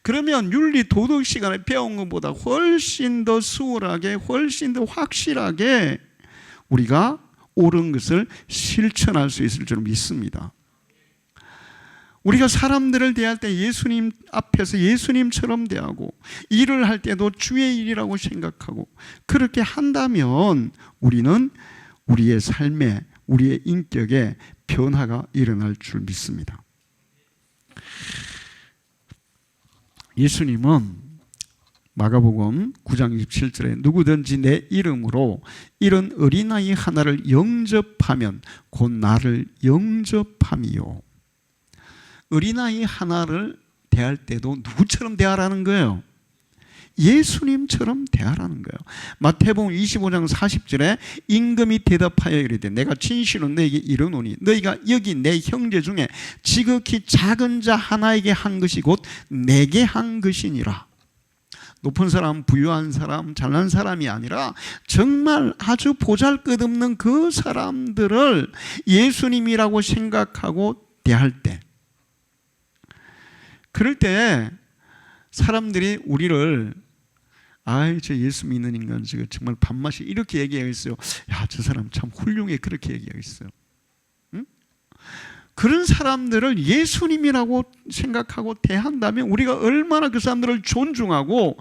그러면 윤리 도덕 시간에 배운 것보다 훨씬 더 수월하게 훨씬 더 확실하게 우리가 옳은 것을 실천할 수 있을 줄 믿습니다. 우리가 사람들을 대할 때 예수님 앞에서 예수님처럼 대하고 일을 할 때도 주의 일이라고 생각하고 그렇게 한다면 우리는 우리의 삶에 우리의 인격에 변화가 일어날 줄 믿습니다. 예수님은 마가복음 9장 27절에 누구든지 내 이름으로 이런 어린아이 하나를 영접하면 곧 나를 영접함이요. 어린아이 하나를 대할 때도 누구처럼 대하라는 거예요? 예수님처럼 대하라는 거예요. 마태복음 25장 40절에 임금이 대답하여 이르되 내가 진실로 너에게 이르노니 너희가 여기 내 형제 중에 지극히 작은 자 하나에게 한 것이 곧 내게 한 것이니라. 높은 사람, 부유한 사람, 잘난 사람이 아니라 정말 아주 보잘것없는 그 사람들을 예수님이라고 생각하고 대할 때, 그럴 때 사람들이 우리를 저 예수 믿는 인간 저거 정말 밥맛이 이렇게 얘기하겠어요. 야, 저 사람 참 훌륭해 그렇게 얘기하겠어요. 응? 그런 사람들을 예수님이라고 생각하고 대한다면 우리가 얼마나 그 사람들을 존중하고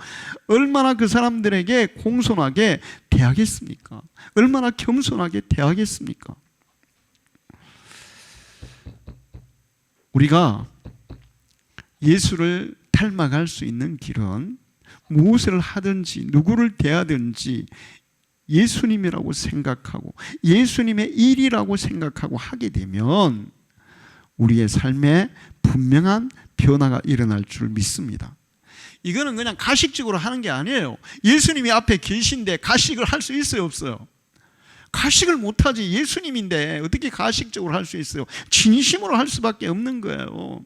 얼마나 그 사람들에게 공손하게 대하겠습니까? 얼마나 겸손하게 대하겠습니까? 우리가 예수를 닮아갈 수 있는 길은 무엇을 하든지 누구를 대하든지 예수님이라고 생각하고 예수님의 일이라고 생각하고 하게 되면 우리의 삶에 분명한 변화가 일어날 줄 믿습니다. 이거는 그냥 가식적으로 하는 게 아니에요. 예수님이 앞에 계신데 가식을 할 수 있어요, 없어요? 가식을 못하지. 예수님인데 어떻게 가식적으로 할 수 있어요? 진심으로 할 수밖에 없는 거예요.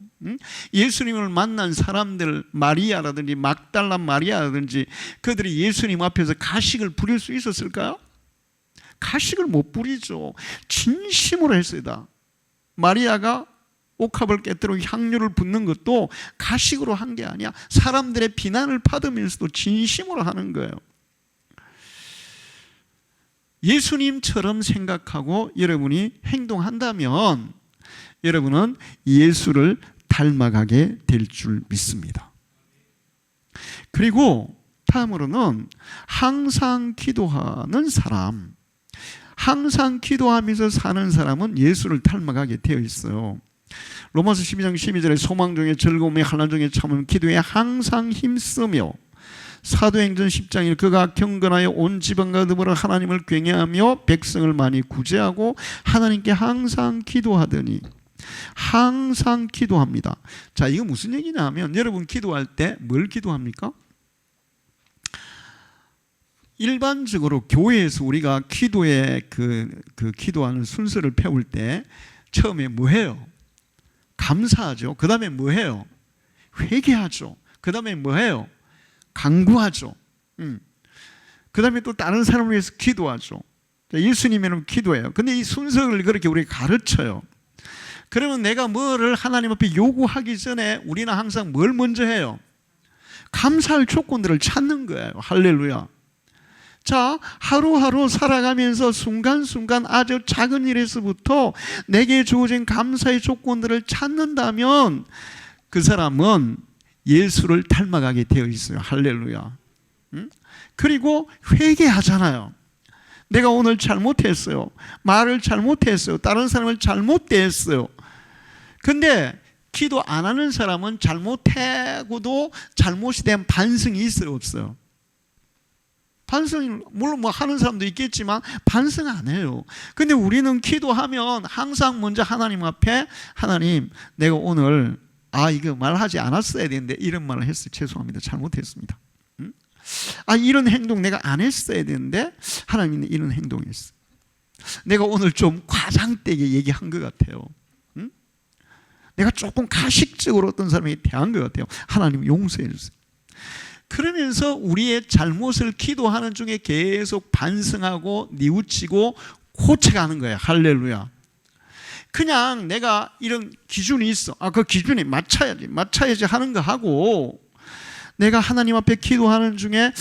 예수님을 만난 사람들, 마리아라든지 막달라 마리아라든지 그들이 예수님 앞에서 가식을 부릴 수 있었을까요? 가식을 못 부리죠. 진심으로 했어요. 마리아가 옥합을 깨뜨리고 향유를 붓는 것도 가식으로 한 게 아니야. 사람들의 비난을 받으면서도 진심으로 하는 거예요. 예수님처럼 생각하고 여러분이 행동한다면 여러분은 예수를 닮아가게 될 줄 믿습니다. 그리고 다음으로는 항상 기도하는 사람. 항상 기도하면서 사는 사람은 예수를 닮아가게 되어 있어요. 로마서 12장 12절에 소망 중에 즐거움에 환난 중에 참음 기도에 항상 힘쓰며, 사도행전 10장 1 그가 경건하여 온 지방과 더불어 하나님을 경외하며 백성을 많이 구제하고 하나님께 항상 기도하더니. 항상 기도합니다. 자, 이거 무슨 얘기냐면 여러분 기도할 때 뭘 기도합니까? 일반적으로 교회에서 우리가 기도의 그 기도하는 순서를 배울 때 처음에 뭐 해요? 감사하죠. 그 다음에 뭐 해요? 회개하죠. 그 다음에 뭐 해요? 간구하죠. 그 다음에 또 다른 사람을 위해서 기도하죠. 예수님에는 기도해요. 근데 이 순서를 그렇게 우리가 가르쳐요. 그러면 내가 뭐를 하나님 앞에 요구하기 전에 우리는 항상 뭘 먼저 해요? 감사할 조건들을 찾는 거예요. 할렐루야. 자, 하루하루 살아가면서 순간순간 아주 작은 일에서부터 내게 주어진 감사의 조건들을 찾는다면 그 사람은 예수를 닮아가게 되어 있어요. 할렐루야. 그리고 회개하잖아요. 내가 오늘 잘못했어요. 말을 잘못했어요. 다른 사람을 잘못 대했어요. 근데 기도 안 하는 사람은 잘못하고도 잘못에 대한 반성이 있어요, 없어요? 반성이 물론 뭐 하는 사람도 있겠지만 반성 안 해요. 근데 우리는 기도하면 항상 먼저 하나님 앞에, 하나님 내가 오늘 이거 말하지 않았어야 되는데 이런 말을 했어요. 죄송합니다. 잘못했습니다. 이런 행동 내가 안 했어야 되는데 하나님은 이런 행동했어요. 내가 오늘 좀 과장되게 얘기한 것 같아요. 내가 조금 가식적으로 어떤 사람에게 대한 것 같아요. 하나님 용서해 주세요. 그러면서 우리의 잘못을 기도하는 중에 계속 반성하고 뉘우치고 고쳐가는 거예요. 할렐루야. 그냥 내가 이런 기준이 있어. 그 기준에 맞춰야지 하는 거 하고, 내가 하나님 앞에 기도하는 중에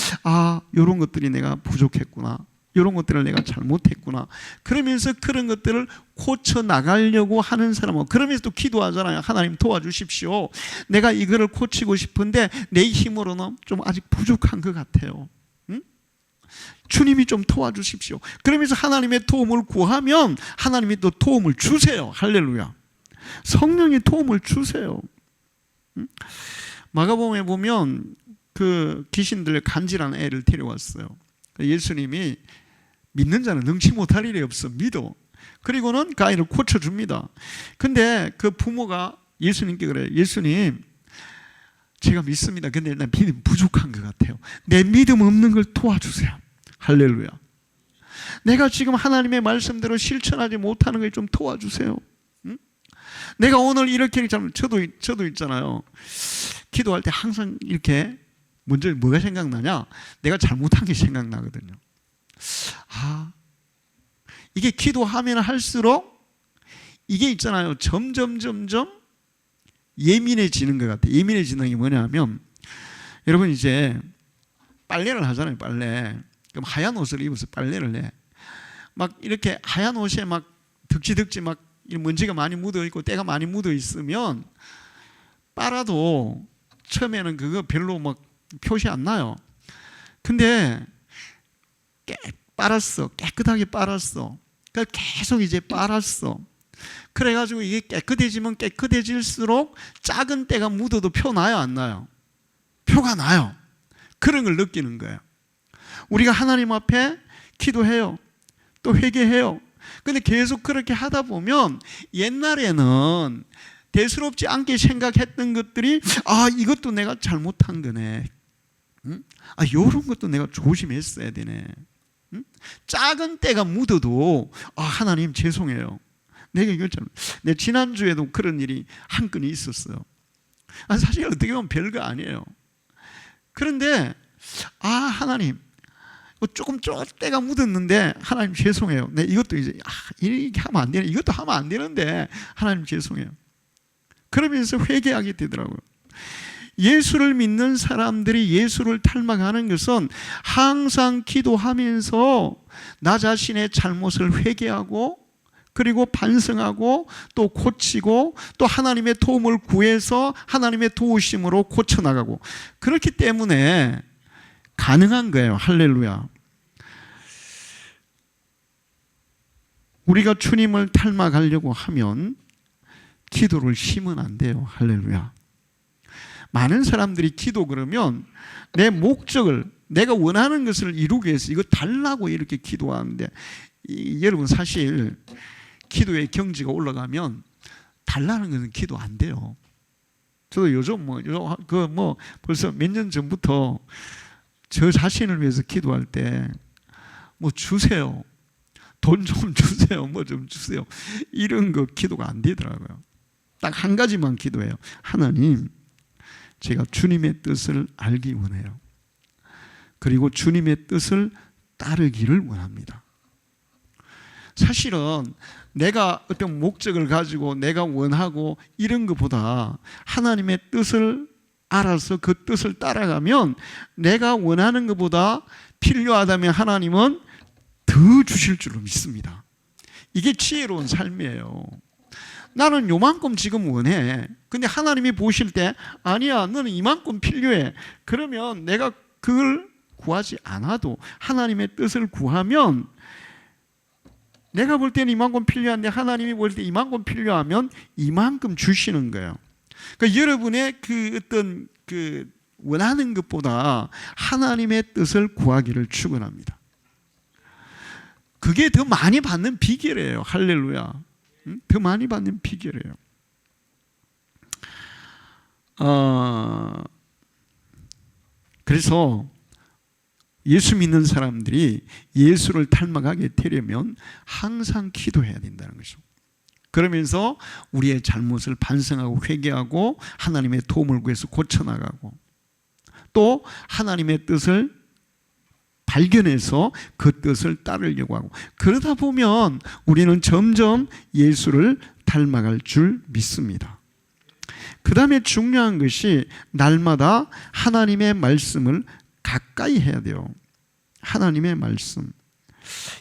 이런 것들이 내가 부족했구나, 이런 것들을 내가 잘못했구나, 그러면서 그런 것들을 고쳐 나가려고 하는 사람은, 그러면서 또 기도하잖아요. 하나님 도와주십시오. 내가 이거를 고치고 싶은데 내 힘으로는 좀 아직 부족한 것 같아요. 주님이 좀 도와주십시오. 그러면서 하나님의 도움을 구하면 하나님이 또 도움을 주세요. 할렐루야. 성령이 도움을 주세요. 마가복음에 보면 그 귀신들 간질한 애를 데려왔어요. 예수님이 믿는 자는 능치 못할 일이 없어, 믿어. 그리고는 그 아이를 고쳐줍니다. 근데 그 부모가 예수님께 그래요. 예수님, 제가 믿습니다. 근데 나 믿음 부족한 것 같아요. 내 믿음 없는 걸 도와주세요. 할렐루야. 내가 지금 하나님의 말씀대로 실천하지 못하는 걸 좀 도와주세요. 내가 오늘 이렇게, 저도 있잖아요. 기도할 때 항상 이렇게 먼저 뭐가 생각나냐? 내가 잘못한 게 생각나거든요. 이게 기도하면 할수록 이게 있잖아요. 점점 예민해지는 것 같아요. 예민해지는 게 뭐냐면, 여러분 이제 빨래를 하잖아요. 빨래. 그럼 하얀 옷을 입어서 빨래를 해. 막 이렇게 하얀 옷에 막 덕지덕지 막 먼지가 많이 묻어 있고 때가 많이 묻어 있으면 빨아도 처음에는 그거 별로 막 표시 안 나요. 근데 빨았어. 깨끗하게 빨았어. 그러니까 계속 이제 빨았어. 그래가지고 이게 깨끗해지면 깨끗해질수록 작은 때가 묻어도 표 나요, 안 나요? 표가 나요. 그런 걸 느끼는 거예요. 우리가 하나님 앞에 기도해요. 또 회개해요. 근데 계속 그렇게 하다 보면 옛날에는 대수롭지 않게 생각했던 것들이 이것도 내가 잘못한 거네. 이런 것도 내가 조심했어야 되네. 작은 때가 묻어도 하나님 죄송해요. 내가 이거 내 지난주에도 그런 일이 한 건이 있었어요. 사실 어떻게 보면 별거 아니에요. 그런데 하나님 조금 때가 묻었는데 하나님 죄송해요. 내 이것도 이제 이렇게 하면 안 되네. 이것도 하면 안 되는데 하나님 죄송해요. 그러면서 회개하게 되더라고요. 예수를 믿는 사람들이 예수를 닮아가는 것은 항상 기도하면서 나 자신의 잘못을 회개하고, 그리고 반성하고, 또 고치고, 또 하나님의 도움을 구해서 하나님의 도우심으로 고쳐나가고, 그렇기 때문에 가능한 거예요. 할렐루야. 우리가 주님을 닮아가려고 하면 기도를 쉬면 안 돼요. 할렐루야. 많은 사람들이 기도 그러면 내 목적을, 내가 원하는 것을 이루기 위해서 이거 달라고 이렇게 기도하는데, 여러분 사실 기도의 경지가 올라가면 달라는 것은 기도 안 돼요. 저도 요즘 벌써 몇 년 전부터 저 자신을 위해서 기도할 때 주세요. 돈 좀 주세요. 좀 주세요. 이런 거 기도가 안 되더라고요. 딱 한 가지만 기도해요. 하나님, 제가 주님의 뜻을 알기 원해요. 그리고 주님의 뜻을 따르기를 원합니다. 사실은 내가 어떤 목적을 가지고 내가 원하고 이런 것보다 하나님의 뜻을 알아서 그 뜻을 따라가면 내가 원하는 것보다 필요하다면 하나님은 더 주실 줄로 믿습니다. 이게 지혜로운 삶이에요. 나는 요만큼 지금 원해. 근데 하나님이 보실 때 아니야, 너는 이만큼 필요해. 그러면 내가 그걸 구하지 않아도 하나님의 뜻을 구하면, 내가 볼 때는 이만큼 필요한데 하나님이 볼 때 이만큼 필요하면 이만큼 주시는 거예요. 그러니까 여러분의 어떤 원하는 것보다 하나님의 뜻을 구하기를 축원합니다. 그게 더 많이 받는 비결이에요. 할렐루야. 더 많이 받는 비결이에요. 그래서 예수 믿는 사람들이 예수를 닮아가게 되려면 항상 기도해야 된다는 거죠. 그러면서 우리의 잘못을 반성하고 회개하고 하나님의 도움을 구해서 고쳐나가고, 또 하나님의 뜻을 발견해서 그 뜻을 따르려고 하고, 그러다 보면 우리는 점점 예수를 닮아갈 줄 믿습니다. 그 다음에 중요한 것이 날마다 하나님의 말씀을 가까이 해야 돼요. 하나님의 말씀.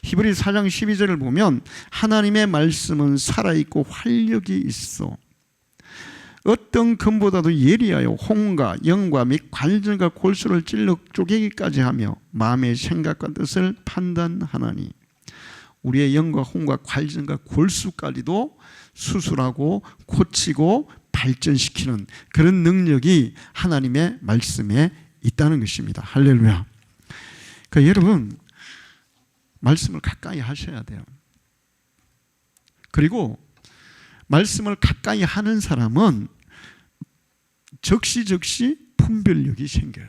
히브리서 4장 12절을 보면 하나님의 말씀은 살아있고 활력이 있어 어떤 금보다도 예리하여 혼과 영과 및 관절과 골수를 찔러 쪼개기까지 하며 마음의 생각과 뜻을 판단하나니, 우리의 영과 혼과 관절과 골수까지도 수술하고 고치고 발전시키는 그런 능력이 하나님의 말씀에 있다는 것입니다. 할렐루야. 그러니까 여러분, 말씀을 가까이 하셔야 돼요. 그리고 말씀을 가까이 하는 사람은 적시적시 분별력이 생겨요.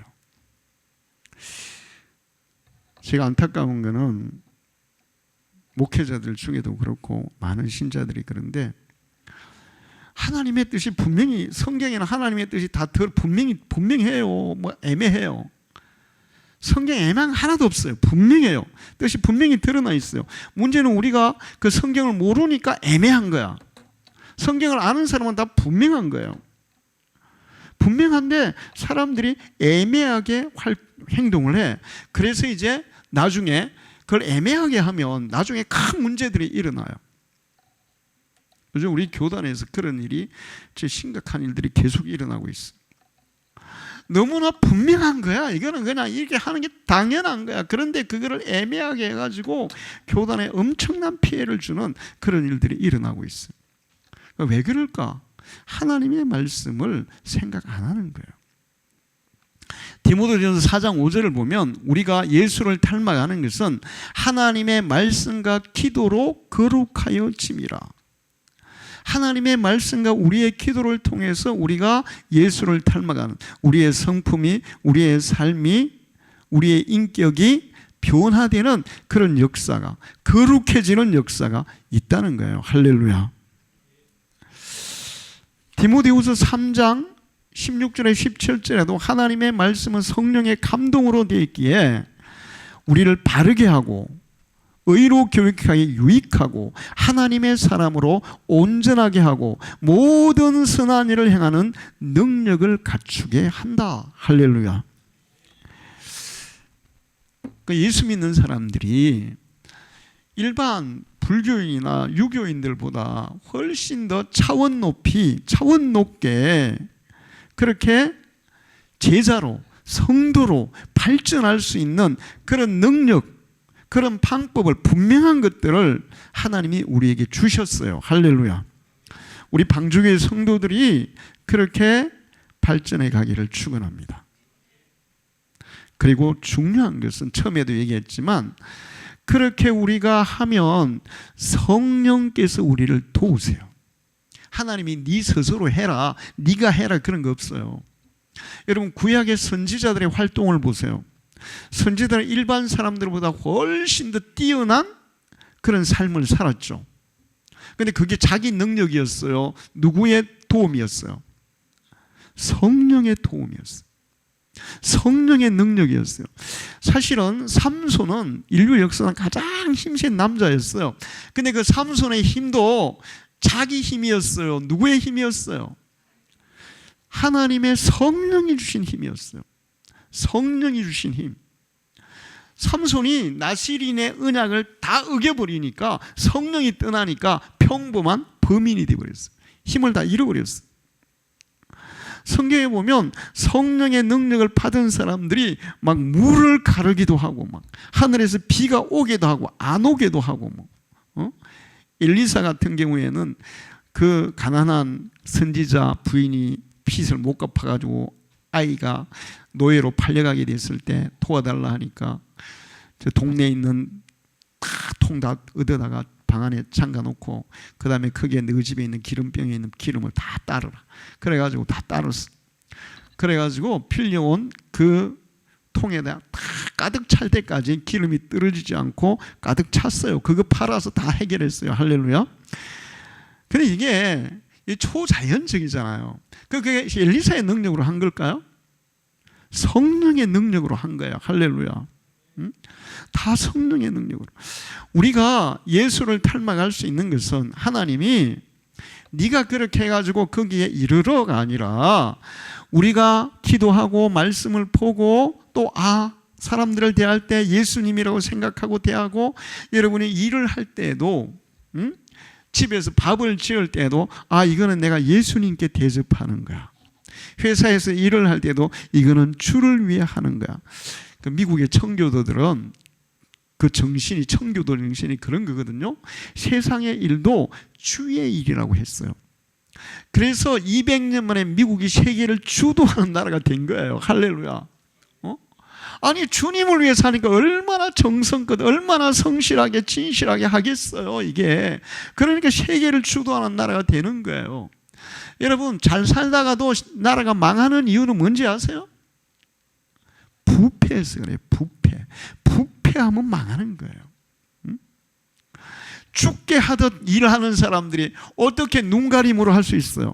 제가 안타까운 거는 목회자들 중에도 그렇고 많은 신자들이 그런데, 하나님의 뜻이 분명히, 성경에는 하나님의 뜻이 다 분명해요. 애매해요. 성경에 애매한 하나도 없어요. 분명해요. 뜻이 분명히 드러나 있어요. 문제는 우리가 그 성경을 모르니까 애매한 거야. 성경을 아는 사람은 다 분명한 거예요. 분명한데 사람들이 애매하게 행동을 해. 그래서 이제 나중에 그걸 애매하게 하면 나중에 큰 문제들이 일어나요. 요즘 우리 교단에서 그런 일이, 심각한 일들이 계속 일어나고 있어요. 너무나 분명한 거야. 이거는 그냥 이렇게 하는 게 당연한 거야. 그런데 그거를 애매하게 해가지고 교단에 엄청난 피해를 주는 그런 일들이 일어나고 있어요. 왜 그럴까? 하나님의 말씀을 생각 안 하는 거예요. 디모데전서 4장 5절을 보면 우리가 예수를 닮아가는 것은 하나님의 말씀과 기도로 거룩하여 짐이라. 하나님의 말씀과 우리의 기도를 통해서 우리가 예수를 닮아가는, 우리의 성품이, 우리의 삶이, 우리의 인격이 변화되는 그런 역사가, 거룩해지는 역사가 있다는 거예요. 할렐루야. 디모데후서 3장 16절에 17절에도 하나님의 말씀은 성령의 감동으로 되어 있기에 우리를 바르게 하고 의로 교육하기 유익하고 하나님의 사람으로 온전하게 하고 모든 선한 일을 행하는 능력을 갖추게 한다. 할렐루야. 예수 믿는 사람들이 일반 불교인이나 유교인들보다 훨씬 더 차원 높게 그렇게 제자로 성도로 발전할 수 있는 그런 능력, 그런 방법을, 분명한 것들을 하나님이 우리에게 주셨어요. 할렐루야. 우리 방주교회 성도들이 그렇게 발전해 가기를 축원합니다. 그리고 중요한 것은 처음에도 얘기했지만, 그렇게 우리가 하면 성령께서 우리를 도우세요. 하나님이 네 스스로 해라, 네가 해라, 그런 거 없어요. 여러분, 구약의 선지자들의 활동을 보세요. 선지자들은 일반 사람들보다 훨씬 더 뛰어난 그런 삶을 살았죠. 그런데 그게 자기 능력이었어요? 누구의 도움이었어요? 성령의 도움이었어요. 성령의 능력이었어요. 사실은 삼손은 인류 역사상 가장 힘센 남자였어요. 근데 그 삼손의 힘도 자기 힘이었어요? 누구의 힘이었어요? 하나님의 성령이 주신 힘이었어요. 성령이 주신 힘. 삼손이 나실인의 언약을 다 어겨버리니까, 성령이 떠나니까 평범한 범인이 되어버렸어요. 힘을 다 잃어버렸어요. 성경에 보면 성령의 능력을 받은 사람들이 막 물을 가르기도 하고, 막 하늘에서 비가 오기도 하고 안 오기도 하고, 엘리사 같은 경우에는 그 가난한 선지자 부인이 빚을 못 갚아가지고 아이가 노예로 팔려가게 됐을 때 도와달라 하니까 저 동네에 있는 통 다 얻어다가 방 안에 잠가놓고, 그 다음에 거기에 너 집에 있는 기름병에 있는 기름을 다 따르라. 그래가지고 다 따랐어. 그래가지고 필려온 그 통에다 다 가득 찰 때까지 기름이 떨어지지 않고 가득 찼어요. 그거 팔아서 다 해결했어요. 할렐루야. 근데 이게 초자연적이잖아요. 그게 엘리사의 능력으로 한 걸까요? 성령의 능력으로 한 거예요. 할렐루야. 다 성령의 능력으로. 우리가 예수를 닮아갈 수 있는 것은 하나님이 네가 그렇게 해가지고 거기에 이르러가 아니라, 우리가 기도하고 말씀을 보고 또 사람들을 대할 때 예수님이라고 생각하고 대하고, 여러분이 일을 할 때도, 집에서 밥을 지을 때도 이거는 내가 예수님께 대접하는 거야. 회사에서 일을 할 때도 이거는 주를 위해 하는 거야. 그 미국의 청교도들은 그 정신이, 청교도 정신이 그런 거거든요. 세상의 일도 주의 일이라고 했어요. 그래서 200년 만에 미국이 세계를 주도하는 나라가 된 거예요. 할렐루야. 아니, 주님을 위해 사니까 얼마나 정성껏, 얼마나 성실하게, 진실하게 하겠어요, 이게. 그러니까 세계를 주도하는 나라가 되는 거예요. 여러분, 잘 살다가도 나라가 망하는 이유는 뭔지 아세요? 부패해서 그래요. 부패하면 망하는 거예요. 죽게 하듯 일하는 사람들이 어떻게 눈가림으로 할 수 있어요?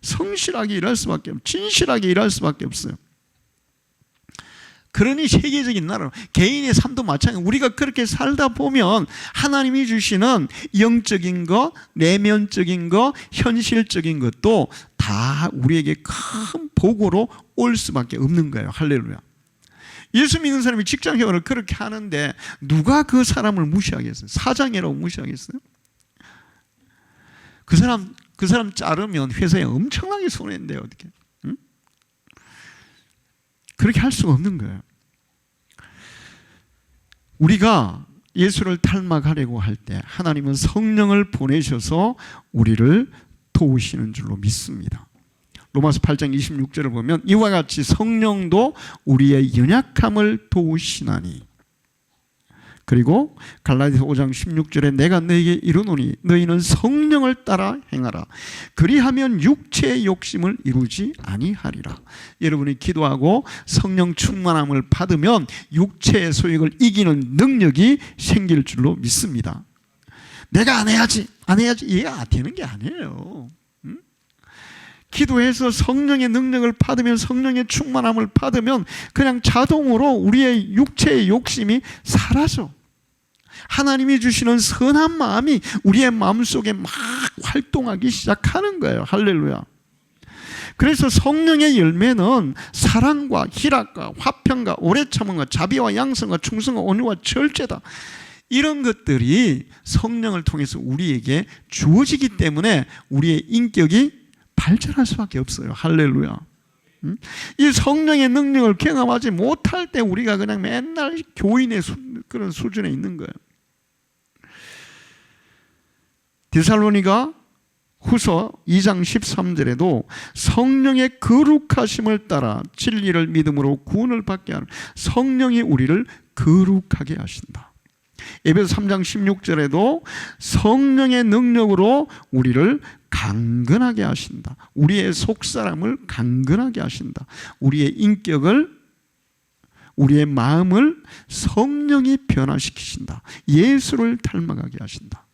성실하게 일할 수밖에 없어요. 진실하게 일할 수밖에 없어요. 그러니 세계적인 나라, 개인의 삶도 마찬가지예요. 우리가 그렇게 살다 보면 하나님이 주시는 영적인 것, 내면적인 것, 현실적인 것도 다 우리에게 큰 복으로 올 수밖에 없는 거예요. 할렐루야. 예수 믿는 사람이 직장생활을 그렇게 하는데 누가 그 사람을 무시하겠어요? 사장이라고 무시하겠어요? 그 사람 자르면 회사에 엄청나게 손해인데요, 어떻게? 응? 그렇게 할 수가 없는 거예요. 우리가 예수를 닮아가려고 할 때 하나님은 성령을 보내셔서 우리를 도우시는 줄로 믿습니다. 로마서 8장 26절을 보면 이와 같이 성령도 우리의 연약함을 도우시나니, 그리고 갈라디아서 5장 16절에 내가 너에게 이르노니 너희는 성령을 따라 행하라. 그리하면 육체의 욕심을 이루지 아니하리라. 여러분이 기도하고 성령 충만함을 받으면 육체의 소욕을 이기는 능력이 생길 줄로 믿습니다. 내가 안 해야지 이해가 되는 게 아니에요. 기도해서 성령의 능력을 받으면, 성령의 충만함을 받으면 그냥 자동으로 우리의 육체의 욕심이 사라져. 하나님이 주시는 선한 마음이 우리의 마음속에 막 활동하기 시작하는 거예요. 할렐루야. 그래서 성령의 열매는 사랑과 희락과 화평과 오래 참음과 자비와 양성과 충성과 온유와 절제다. 이런 것들이 성령을 통해서 우리에게 주어지기 때문에 우리의 인격이 발전할 수밖에 없어요. 할렐루야. 이 성령의 능력을 경험하지 못할 때 우리가 그냥 맨날 교인의 그런 수준에 있는 거예요. 데살로니가 후서 2장 13절에도 성령의 거룩하심을 따라 진리를 믿음으로 구원을 받게 하는 성령이 우리를 거룩하게 하신다. 에베소 3장 16절에도 성령의 능력으로 우리를 강건하게 하신다. 우리의 속사람을 강건하게 하신다. 우리의 인격을, 우리의 마음을 성령이 변화시키신다. 예수를 닮아가게 하신다.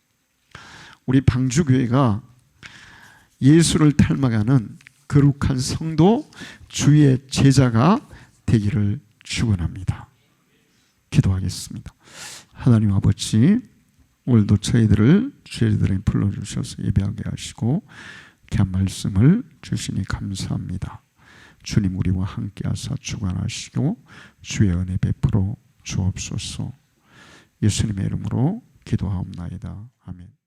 우리 방주교회가 예수를 닮아가는 거룩한 성도, 주의 제자가 되기를 축원합니다. 기도하겠습니다. 하나님 아버지, 오늘도 저희들을 주의 이름에 불러주셔서 예배하게 하시고 귀한 말씀을 주시니 감사합니다. 주님 우리와 함께 하사 주관하시고 주의 은혜 베풀어 주옵소서. 예수님의 이름으로 기도하옵나이다. 아멘.